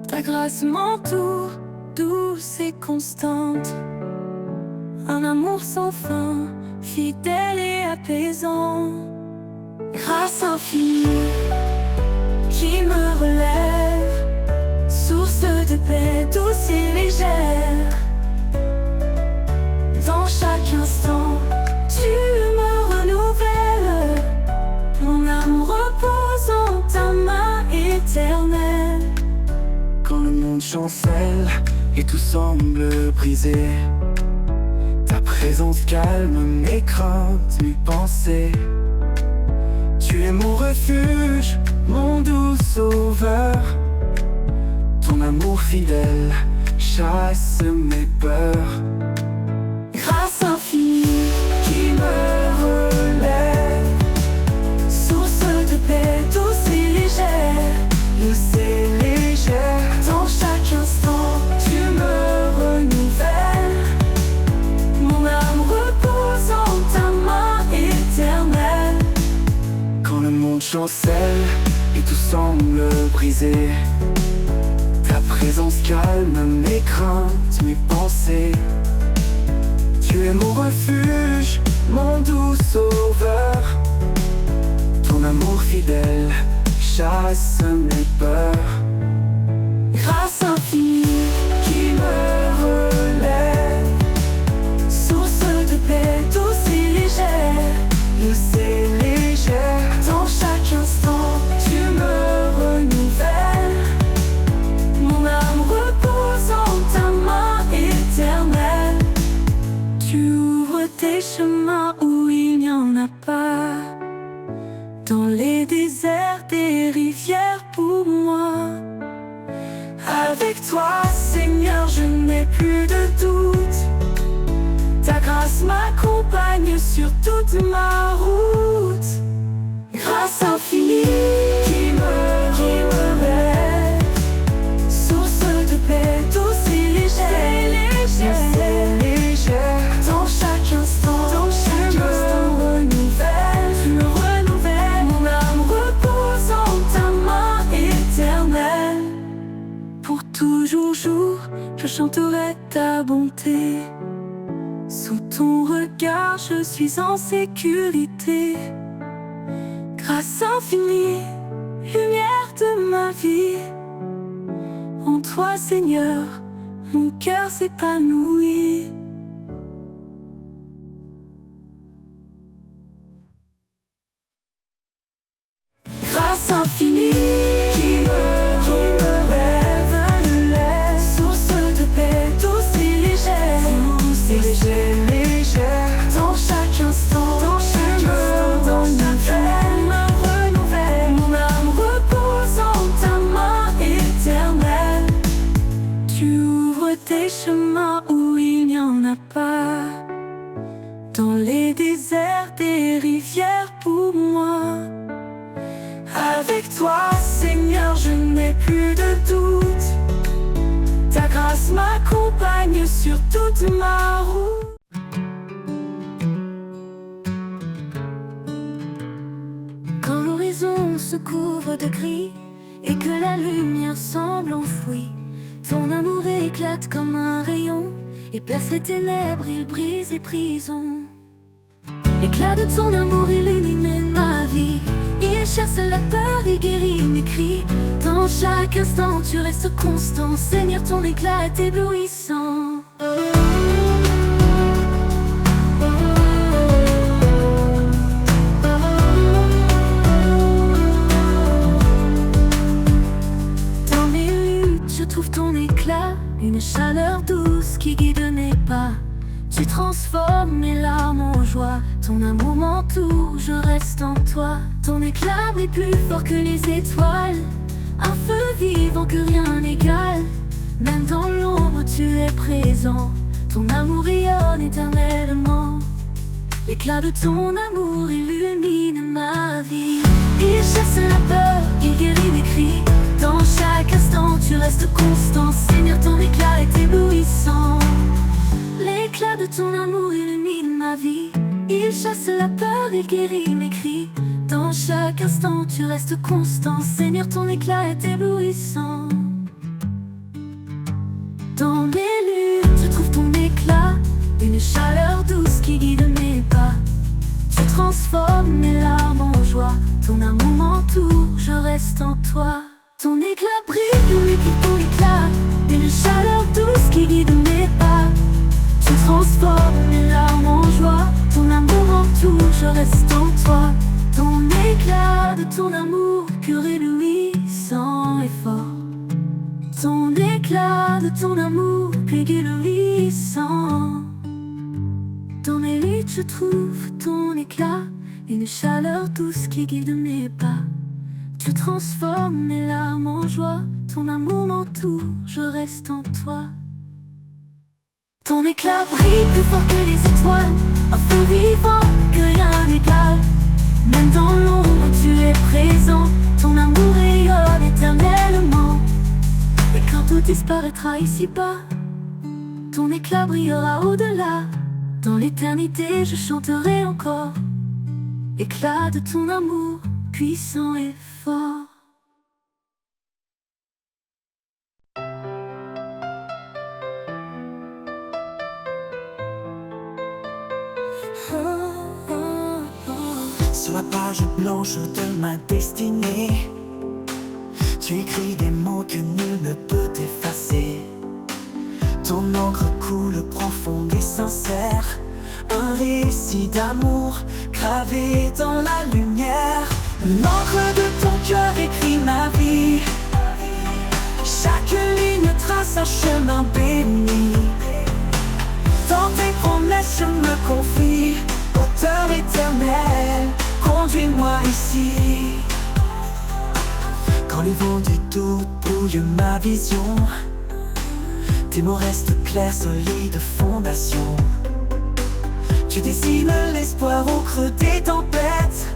Ta grâce m'entoure, douce et constante. Un amour sans fin, fidèle et apaisant. Grâce infinie qui me relève, source de paix douce et légère. Dans chaque instant, tu me renouvelles. Mon âme repose en ta main éternelle.
Quand le monde chancelle et tout semble brisé. Ta présence calme mes craintes, mes pensées. Tu es mon refuge, mon doux sauveur. Ton amour fidèle chasse mes peurs.
Grâce infinie qui me relève, source de paix douce et légère, douce et légère. Dans chaque instant tu me renouvelles, mon âme repose en ta main éternelle.
Quand le monde chancelle et tout semble brisé, ta présence calme mes craintes, mes pensées. Tu es mon refuge, mon doux sauveur. Ton amour fidèle chasse mes peurs.
Grâce infinie qui me relève, source de paix douce et légère, douce et légère. Dans chaque instant tu me renouvelles, mon âme repose en ta main éternelle. Tu ouvres tes chemins où il n'y en a pas, dans les déserts des rivières pour moi. Avec toi, Seigneur, je n'ai plus de doute. Ta grâce m'accompagne sur toute ma route. Grâce infinie qui me relève, source de paix douce et légère, douce et légère. Dans chaque instant, tu me renouvelles, mon âme repose en ta main éternelle. Pour toujours jour, je chanterai ta bonté. Sous ton regard, je suis en sécurité. Grâce infinie, lumière de ma vie. En toi, Seigneur, mon cœur s'épanouit. Grâce infinie qui me lève, source de paix douce et légère, douce et légère. Dans chaque instant, tu me renouvelles, mon âme repose en ta main éternelle. Tu ouvres tes chemins où il n'y en a pas, dans les déserts des rivières pour moi. Avec toi, Seigneur, je n'ai plus de doute. Ta grâce m'accompagne sur toute ma route. Quand l'horizon se couvre de gris et que la lumière semble enfouie, ton amour éclate comme un rayon et perce les ténèbres, il brise les prisons. L'éclat de ton amour illumine ma vie. Il chasse la peur, il guérit mes cris. Dans chaque instant tu restes constant. Seigneur, ton éclat est éblouissant. Dans mes luttes, je trouve ton éclat, une chaleur douce qui guide mes pas. Tu transformes mes larmes en joie, ton amour m'entoure, je reste en toi. Ton éclat brille plus fort que les étoiles, un feu vivant que rien n'égale. Même dans l'ombre tu es présent, ton amour rayonne éternellement. L'éclat de ton amour illumine ma vie. Il chasse la peur, il guérit mes cris. Dans chaque instant tu restes constant. Seigneur, ton éclat est éblouissant. L'éclat de ton amour illumine ma vie. Il chasse la peur, il guérit mes cris. Dans chaque instant tu restes constant. Seigneur, ton éclat est éblouissant. Dans mes luttes, je trouve ton éclat, une chaleur douce qui guide mes pas. Tu transformes mes larmes en joie, ton amour m'entoure, je reste en toi. Ton éclat brille, oui, ton éclat, une chaleur douce qui guide mes pas. Tu transformes mes larmes en joie, ton amour m'entoure, je reste en toi. Ton éclat de ton amour, pur et éblouissant et fort. Ton éclat
l'éclat de ton amour éblouissant. Dans mes rites je trouve ton éclat, une chaleur douce qui guide mes pas. Tu transformes mes larmes en joie, ton amour m'entoure, je reste en toi. Ton éclat brille plus fort que les étoiles, un feu vivant que rien n'égale. Même dans l'ombre tu es présent, ton amour rayonne éternellement. Et quand tout disparaîtra ici-bas, ton éclat brillera au-delà. Dans l'éternité je chanterai encore, éclat de ton amour puissant et fort.
Sur la page blanche de ma destinée, tu écris des mots que nul ne peut effacer. Ton encre coule profonde et sincère, un récit d'amour gravé dans la lumière. L'encre de ton cœur écrit ma vie, chaque ligne trace un chemin béni. Dans tes promesses je me confie, auteur éternel, conduis-moi ici. Quand les vents du doute brouillent ma vision, tes mots restent clairs, solides fondations. Tu dessines l'espoir au creux des tempêtes,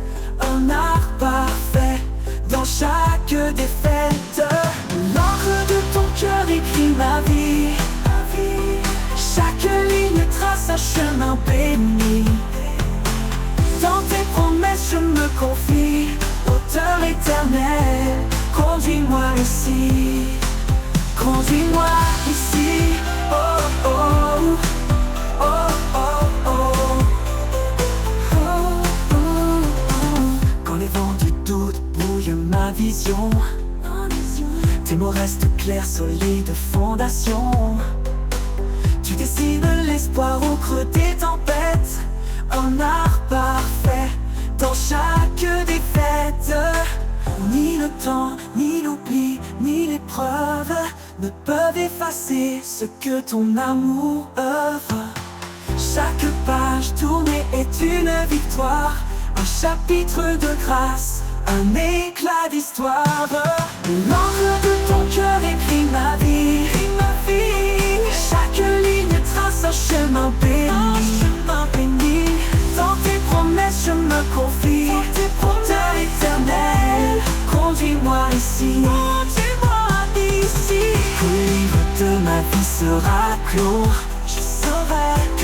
un art parfait dans chaque défaite. L'encre de ton cœur écrit ma vie, chaque ligne trace un chemin béni. Dans tes promesses je me confie, auteur éternel, conduis-moi ici. Conduis-moi ici, oh oh, oh oh oh, oh oh oh. Quand les vents du doute brouillent ma vision, tes mots restent clairs, solides fondations. Tu dessines l'espoir au creux des tempêtes, un art parfait dans chaque défaite. Ni le temps, ni l'oubli, ni l'épreuve ne peuvent effacer ce que ton amour œuvre. Chaque page tournée est une victoire, un chapitre de grâce, un éclat d'histoire. L'encre de ton cœur écrit ma vie, chaque ligne trace un chemin béni. Dans tes promesses je me confie, auteur éternel, conduis-moi ici. Quand le livre de ma vie sera clos, je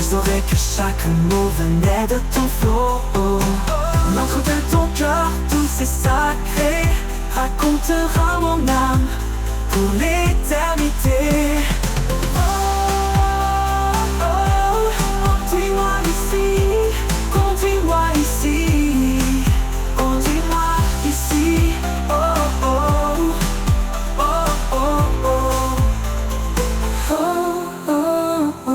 saurai que chaque mot venait de ton flot. L'encre de ton cœur douce et sacré racontera mon âme pour l'éternité. Conduis-moi ici, conduis-moi ici, conduis-moi ici, oh oh, oh oh oh, oh oh oh.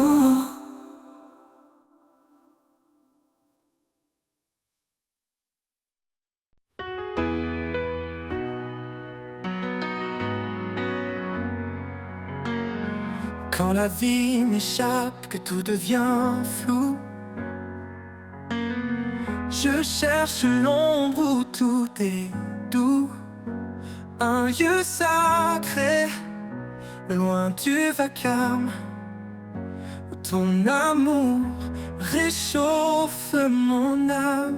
Quand la vie m'échappe, que tout devient flou, je cherche l'ombre où tout est doux. Un lieu sacré, loin du vacarme, où ton amour réchauffe mon âme.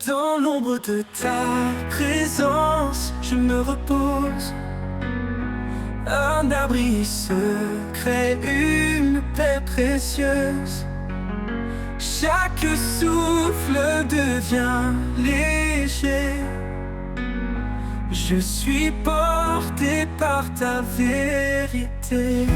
Dans l'ombre de ta présence, je me repose, un abri secret, une paix précieuse. Chaque souffle devient léger, je suis porté par ta vérité.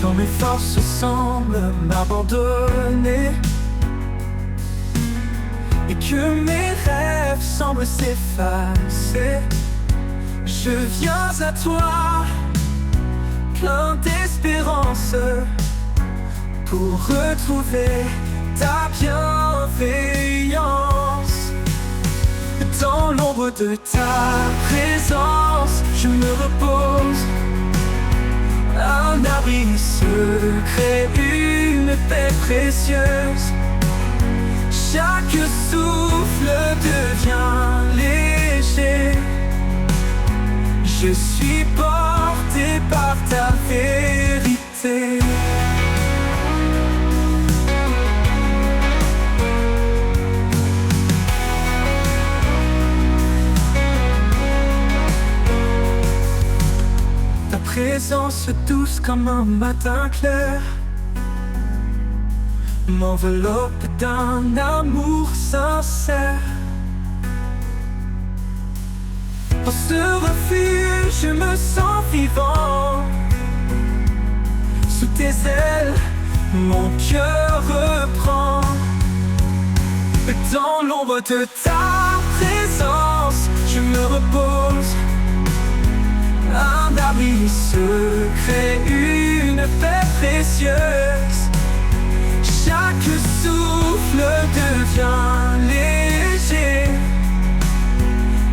Quand mes forces semblent m'abandonner et que mes rêves semblent s'effacer, je viens à toi, plein d'espérance, pour retrouver ta bienveillance.
Dans l'ombre de ta présence, je me repose. Un abri secret, une paix précieuse. Chaque souffle devient léger. Je suis porté par ta vérité. Ta présence douce comme un matin clair m'enveloppe d'un amour sincère. En ce refuge, je me sens vivant. Sous tes ailes, mon cœur reprend. Dans l'ombre de ta présence, je me repose. Un abri secret, une paix précieuse. Chaque souffle devient léger.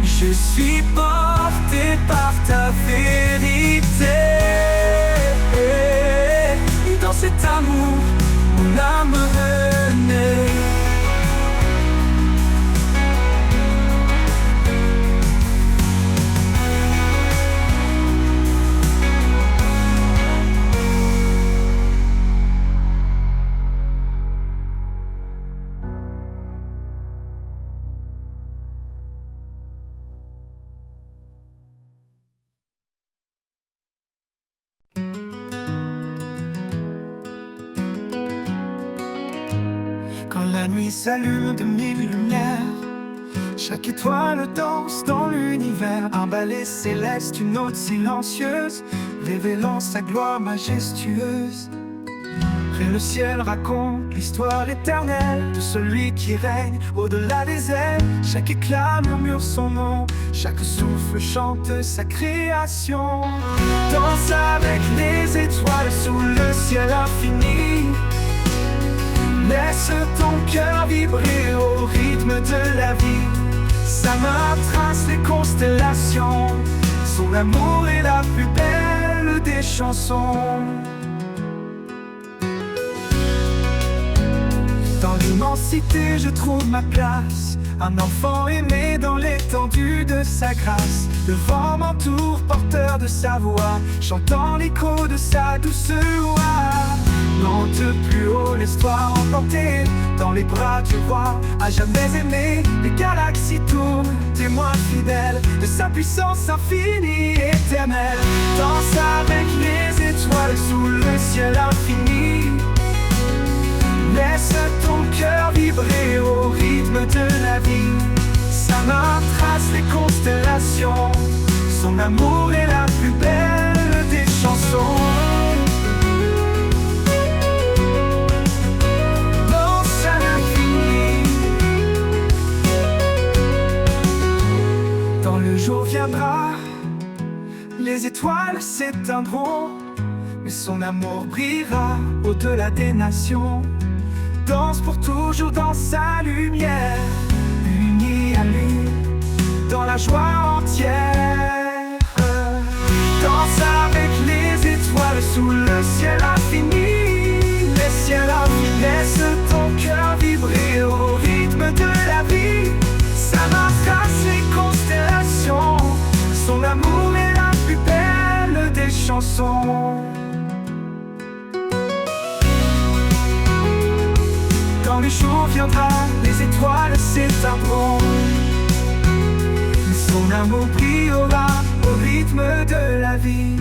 Je suis porté par ta vérité. Dans cet amour, mon âme renaît. Quand la nuit s'allume de mille lumières, chaque étoile danse dans l'univers. Un ballet céleste, une note silencieuse, révélant sa gloire majestueuse. Près le ciel raconte l'histoire éternelle de celui qui règne au-delà des airs. Chaque éclat murmure son nom, chaque souffle chante sa création. Danse avec les étoiles sous le ciel infini. Laisse ton cœur vibrer au rythme de la vie. Sa main trace les constellations. Son amour est la plus belle des chansons. Dans l'immensité, je trouve ma place. Un enfant aimé dans l'étendue de sa grâce. Le vent m'entoure, porteur de sa voix, chantant l'écho de sa douce voix. Monte plus haut, laisse-toi emporter dans les bras du roi, à jamais aimé. Les galaxies tournent, témoins fidèles de sa puissance infinie, éternelle. Danse avec les étoiles sous le ciel infini. Laisse ton cœur vibrer au rythme de la vie. Sa main trace les constellations. Son amour est la plus belle des chansons. Danse à l'infini. Quand le jour viendra, les étoiles s'éteindront, mais son amour brillera au-delà des nations. Danse pour toujours dans sa lumière, unis à lui, dans la joie entière. Danse avec les étoiles sous le ciel infini. Les ciels infinis, laisse ton cœur vibrer au rythme de la vie. Sa main trace les constellations. Son amour est la plus belle des chansons. Quand le jour viendra, les étoiles s'éteindront, mais son amour brillera au rythme de la vie.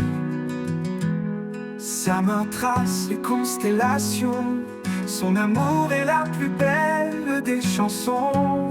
Sa main trace les constellations. Son amour est la plus belle des chansons.